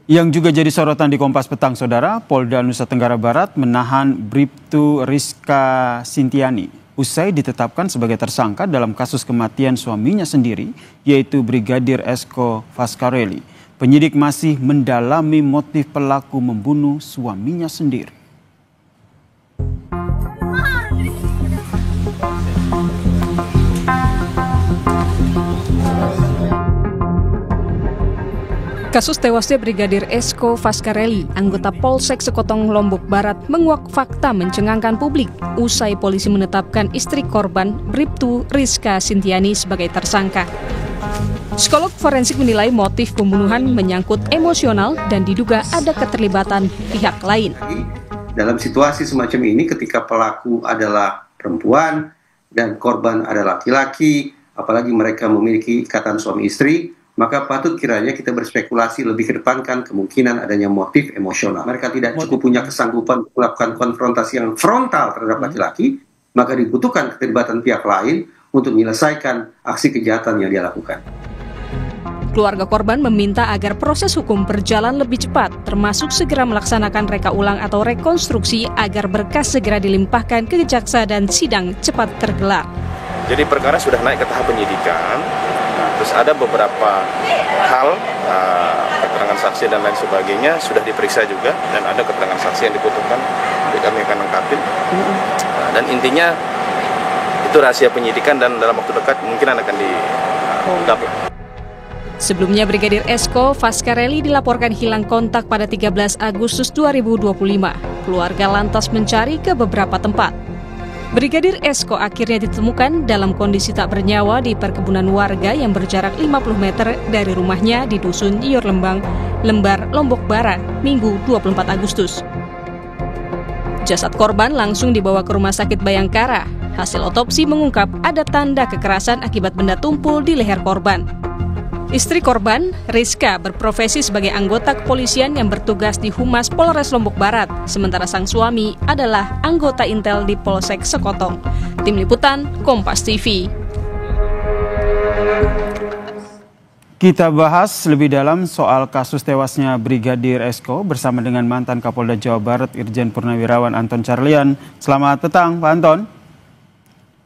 Yang juga jadi sorotan di Kompas Petang, Saudara, Polda Nusa Tenggara Barat menahan Bribtu Rizka Sintiani usai ditetapkan sebagai tersangka dalam kasus kematian suaminya sendiri, yaitu Brigadir Esko Fascarelli. Penyidik masih mendalami motif pelaku membunuh suaminya sendiri. Kasus tewasnya Brigadir Esko Fascarelli, anggota Polsek Sekotong, Lombok Barat, menguak fakta mencengangkan publik usai polisi menetapkan istri korban, Bribtu Rizka Sintiani, sebagai tersangka. Psikolog forensik menilai motif pembunuhan menyangkut emosional dan diduga ada keterlibatan pihak lain. Dalam situasi semacam ini, ketika pelaku adalah perempuan dan korban adalah laki-laki, apalagi mereka memiliki ikatan suami istri, maka patut kiranya kita berspekulasi lebih kedepankan kemungkinan adanya motif emosional. Mereka tidak cukup punya kesanggupan melakukan konfrontasi yang frontal terhadap laki-laki, maka dibutuhkan keterlibatan pihak lain untuk menyelesaikan aksi kejahatan yang dia lakukan. Keluarga korban meminta agar proses hukum berjalan lebih cepat, termasuk segera melaksanakan reka ulang atau rekonstruksi agar berkas segera dilimpahkan ke jaksa dan sidang cepat tergelar. Jadi perkara sudah naik ke tahap penyidikan. Terus ada beberapa hal, keterangan saksi dan lain sebagainya sudah diperiksa juga, dan ada keterangan saksi yang dibutuhkan, jadi kami akan lengkapi. Dan intinya itu rahasia penyidikan dan dalam waktu dekat mungkin akan diungkap. Sebelumnya Brigadir Esko Fascarelli dilaporkan hilang kontak pada 13 Agustus 2025. Keluarga lantas mencari ke beberapa tempat. Brigadir Esko akhirnya ditemukan dalam kondisi tak bernyawa di perkebunan warga yang berjarak 50 meter dari rumahnya di Dusun Iyor Lembang, Lembar, Lombok Barat, Minggu 24 Agustus. Jasad korban langsung dibawa ke Rumah Sakit Bayangkara. Hasil otopsi mengungkap ada tanda kekerasan akibat benda tumpul di leher korban. Istri korban, Rizka, berprofesi sebagai anggota kepolisian yang bertugas di Humas Polres Lombok Barat, sementara sang suami adalah anggota Intel di Polsek Sekotong. Tim Liputan, Kompas TV. Kita bahas lebih dalam soal kasus tewasnya Brigadir Esko bersama dengan mantan Kapolda Jawa Barat Irjen Purnawirawan Anton Carlyan. Selamat petang, Pak Anton.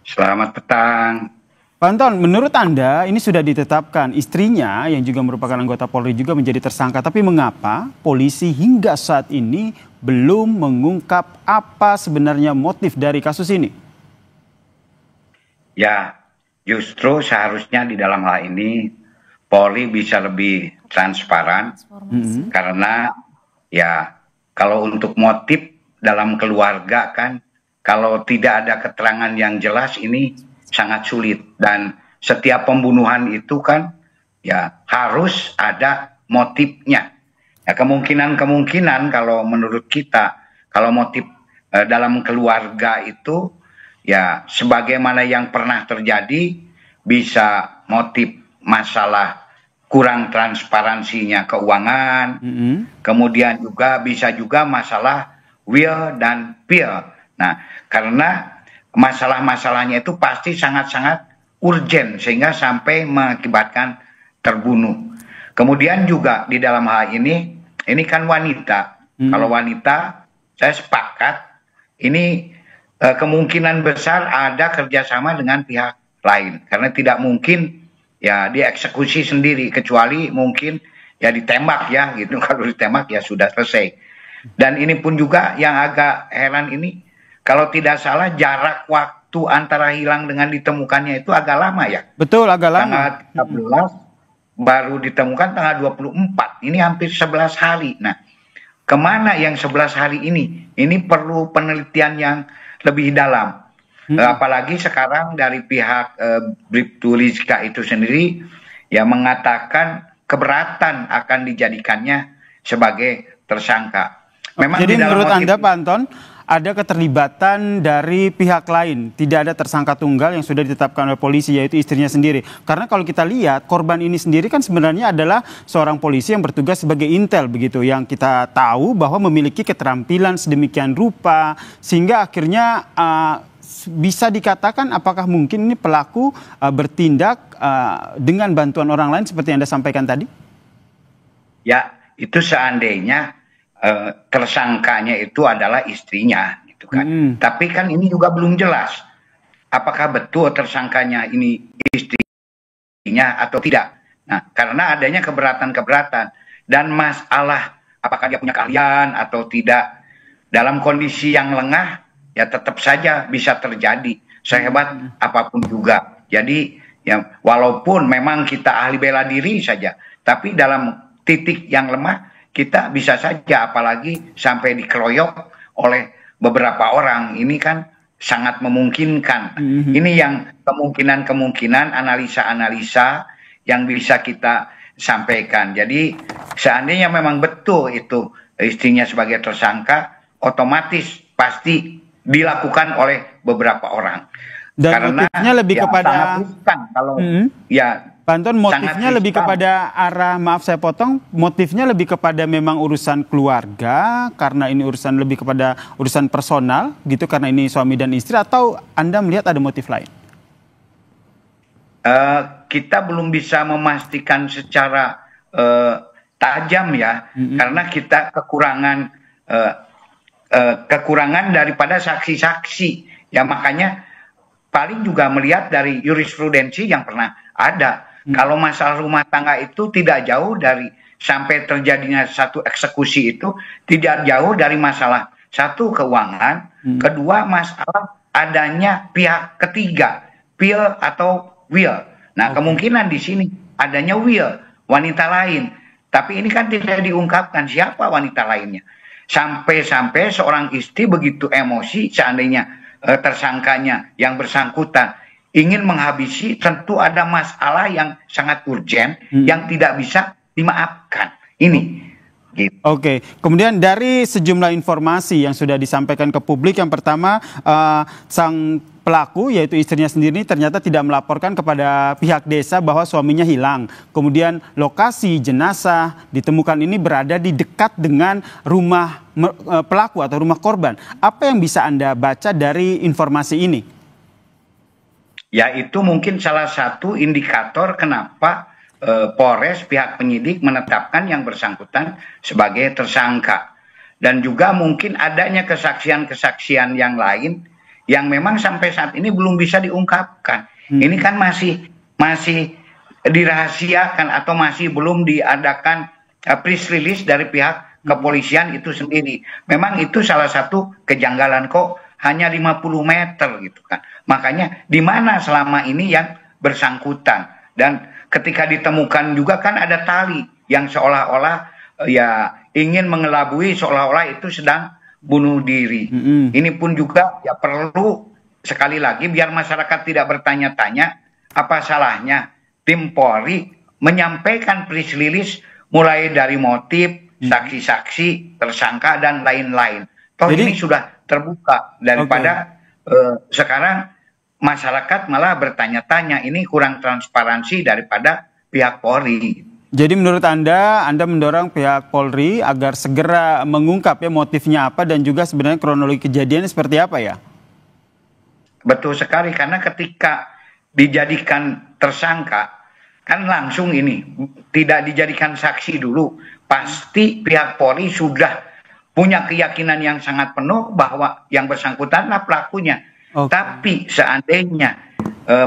Selamat petang. Pak Anton, menurut Anda ini sudah ditetapkan istrinya yang juga merupakan anggota Polri juga menjadi tersangka. Tapi mengapa polisi hingga saat ini belum mengungkap apa sebenarnya motif dari kasus ini? Ya, justru seharusnya di dalam hal ini Polri bisa lebih transparan. Karena ya kalau untuk motif dalam keluarga kan, kalau tidak ada keterangan yang jelas ini sangat sulit, dan setiap pembunuhan itu kan ya harus ada motifnya. Ya, kemungkinan kalau menurut kita kalau motif dalam keluarga itu ya sebagaimana yang pernah terjadi, bisa motif masalah kurang transparansinya keuangan, kemudian juga bisa juga masalah will dan fear. Nah, karena masalah-masalahnya itu pasti sangat-sangat urgen sehingga sampai mengakibatkan terbunuh. Kemudian juga di dalam hal ini kan wanita. Kalau wanita, saya sepakat ini kemungkinan besar ada kerjasama dengan pihak lain. Karena tidak mungkin ya dieksekusi sendiri, kecuali mungkin ya ditembak ya gitu. Kalau ditembak ya sudah selesai. Dan ini pun juga yang agak heran ini, kalau tidak salah jarak waktu antara hilang dengan ditemukannya itu agak lama ya. Betul, agak lama. Tanggal 13 baru ditemukan tanggal 24. Ini hampir 11 hari. Nah, kemana yang 11 hari ini? Ini perlu penelitian yang lebih dalam. Apalagi sekarang dari pihak Bribtu Rizka itu sendiri yang mengatakan keberatan akan dijadikannya sebagai tersangka. Memang jadi menurut Anda, Pak Anton, ada keterlibatan dari pihak lain, tidak ada tersangka tunggal yang sudah ditetapkan oleh polisi, yaitu istrinya sendiri. Karena kalau kita lihat korban ini sendiri kan sebenarnya adalah seorang polisi yang bertugas sebagai intel begitu, yang kita tahu bahwa memiliki keterampilan sedemikian rupa sehingga akhirnya bisa dikatakan apakah mungkin ini pelaku bertindak dengan bantuan orang lain seperti yang Anda sampaikan tadi? ya itu seandainya tersangkanya itu adalah istrinya gitu kan. Tapi kan ini juga belum jelas apakah betul tersangkanya ini istrinya atau tidak. Nah, karena adanya keberatan-keberatan dan masalah apakah dia punya keahlian atau tidak dalam kondisi yang lengah, ya tetap saja bisa terjadi sehebat apapun juga. Jadi ya walaupun memang kita ahli bela diri saja, tapi dalam titik yang lemah kita bisa saja, apalagi sampai dikeroyok oleh beberapa orang. Ini kan sangat memungkinkan. Ini yang kemungkinan-kemungkinan analisa-analisa yang bisa kita sampaikan. Jadi seandainya memang betul itu istrinya sebagai tersangka, otomatis pasti dilakukan oleh beberapa orang. Dan karena motifnya lebih ya, kepada kalau ya Pak Anton, motifnya lebih kepada arah, maaf saya potong, motifnya lebih kepada memang urusan keluarga, karena ini urusan lebih kepada urusan personal gitu, karena ini suami dan istri, atau Anda melihat ada motif lain? Kita belum bisa memastikan secara tajam ya, karena kita kekurangan daripada saksi-saksi. Ya makanya paling juga melihat dari jurisprudensi yang pernah ada. Kalau masalah rumah tangga itu tidak jauh dari sampai terjadinya satu eksekusi itu tidak jauh dari masalah satu keuangan, kedua masalah adanya pihak ketiga, will atau will. Nah, kemungkinan di sini adanya will wanita lain, tapi ini kan tidak diungkapkan siapa wanita lainnya. Sampai-sampai seorang istri begitu emosi seandainya tersangkanya yang bersangkutan ingin menghabisi, tentu ada masalah yang sangat urgent yang tidak bisa dimaafkan. Ini. Gitu. Oke, kemudian dari sejumlah informasi yang sudah disampaikan ke publik, yang pertama sang pelaku yaitu istrinya sendiri ternyata tidak melaporkan kepada pihak desa bahwa suaminya hilang. Kemudian lokasi jenazah ditemukan ini berada di dekat dengan rumah pelaku atau rumah korban. Apa yang bisa Anda baca dari informasi ini? Ya itu mungkin salah satu indikator kenapa Polres pihak penyidik menetapkan yang bersangkutan sebagai tersangka. Dan juga mungkin adanya kesaksian-kesaksian yang lain yang memang sampai saat ini belum bisa diungkapkan. Ini kan masih dirahasiakan atau masih belum diadakan press release dari pihak kepolisian itu sendiri. Memang itu salah satu kejanggalan, kok hanya 50 meter gitu kan. Makanya di mana selama ini yang bersangkutan, dan ketika ditemukan juga kan ada tali yang seolah-olah ya ingin mengelabui, seolah-olah itu sedang bunuh diri. Ini pun juga ya perlu sekali lagi biar masyarakat tidak bertanya-tanya, apa salahnya tim Polri menyampaikan press release mulai dari motif, saksi-saksi, tersangka dan lain-lain. Toh jadi, ini sudah terbuka daripada sekarang masyarakat malah bertanya-tanya, ini kurang transparansi daripada pihak Polri. Jadi menurut Anda mendorong pihak Polri agar segera mengungkap ya motifnya apa dan juga sebenarnya kronologi kejadiannya seperti apa ya? Betul sekali, karena ketika dijadikan tersangka kan langsung ini tidak dijadikan saksi dulu. Pasti pihak Polri sudah punya keyakinan yang sangat penuh bahwa yang bersangkutanlah pelakunya. Tapi seandainya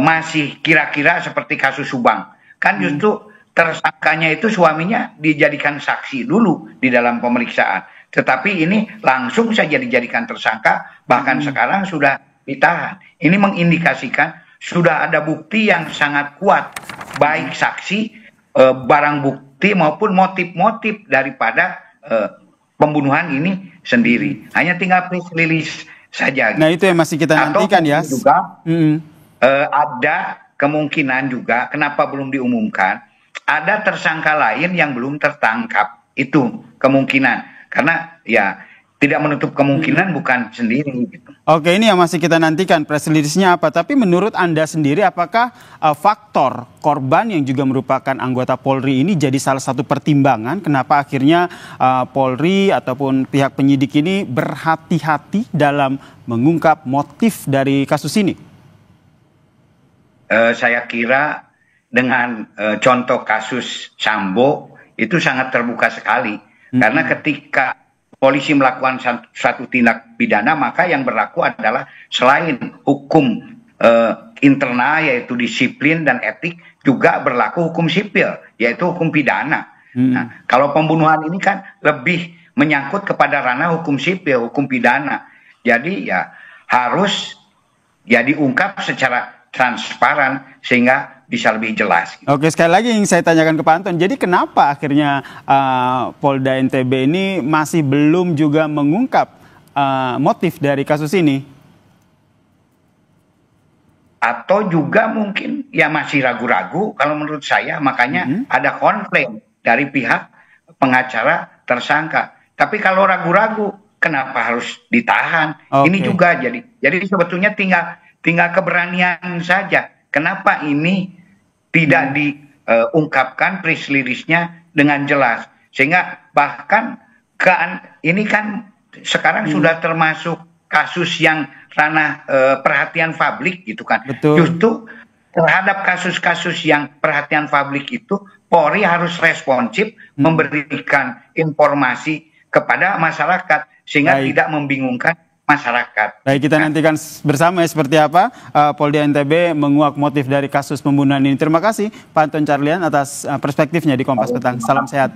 masih kira-kira seperti kasus Subang, kan justru tersangkanya itu suaminya dijadikan saksi dulu di dalam pemeriksaan. Tetapi ini langsung saja dijadikan tersangka, bahkan sekarang sudah ditahan. Ini mengindikasikan sudah ada bukti yang sangat kuat, baik saksi, barang bukti maupun motif-motif daripada pembunuhan ini sendiri. Hanya tinggal press release saja. Nah itu yang masih kita nantikan ya. Juga ada kemungkinan juga kenapa belum diumumkan, ada tersangka lain yang belum tertangkap. Itu kemungkinan. Karena ya tidak menutup kemungkinan bukan sendiri gitu. Oke, ini yang masih kita nantikan press release-nya apa. Tapi menurut Anda sendiri, apakah faktor korban yang juga merupakan anggota Polri ini jadi salah satu pertimbangan kenapa akhirnya Polri ataupun pihak penyidik ini berhati-hati dalam mengungkap motif dari kasus ini? Saya kira dengan contoh kasus Sambo itu sangat terbuka sekali. Karena ketika polisi melakukan satu tindak pidana, maka yang berlaku adalah selain hukum internal yaitu disiplin dan etik, juga berlaku hukum sipil yaitu hukum pidana. Nah, kalau pembunuhan ini kan lebih menyangkut kepada ranah hukum sipil, hukum pidana. Jadi ya harus diungkap secara transparan sehingga bisa lebih jelas. Oke, sekali lagi yang saya tanyakan ke Pak Anton, jadi kenapa akhirnya Polda NTB ini masih belum juga mengungkap motif dari kasus ini? Atau juga mungkin ya masih ragu-ragu kalau menurut saya, makanya ada komplain dari pihak pengacara tersangka. Tapi kalau ragu-ragu, kenapa harus ditahan? Ini juga jadi sebetulnya tinggal keberanian saja. Kenapa ini tidak diungkapkan press release-nya dengan jelas, sehingga bahkan ini kan sekarang sudah termasuk kasus yang ranah perhatian publik gitu kan. Betul. Justru terhadap kasus-kasus yang perhatian publik itu Polri harus responsif memberikan informasi kepada masyarakat sehingga tidak membingungkan masyarakat. Baik, kita nantikan bersama ya seperti apa Polda NTB menguak motif dari kasus pembunuhan ini. Terima kasih Pak Anton Carlyan atas perspektifnya di Kompas Petang. Salam sehat.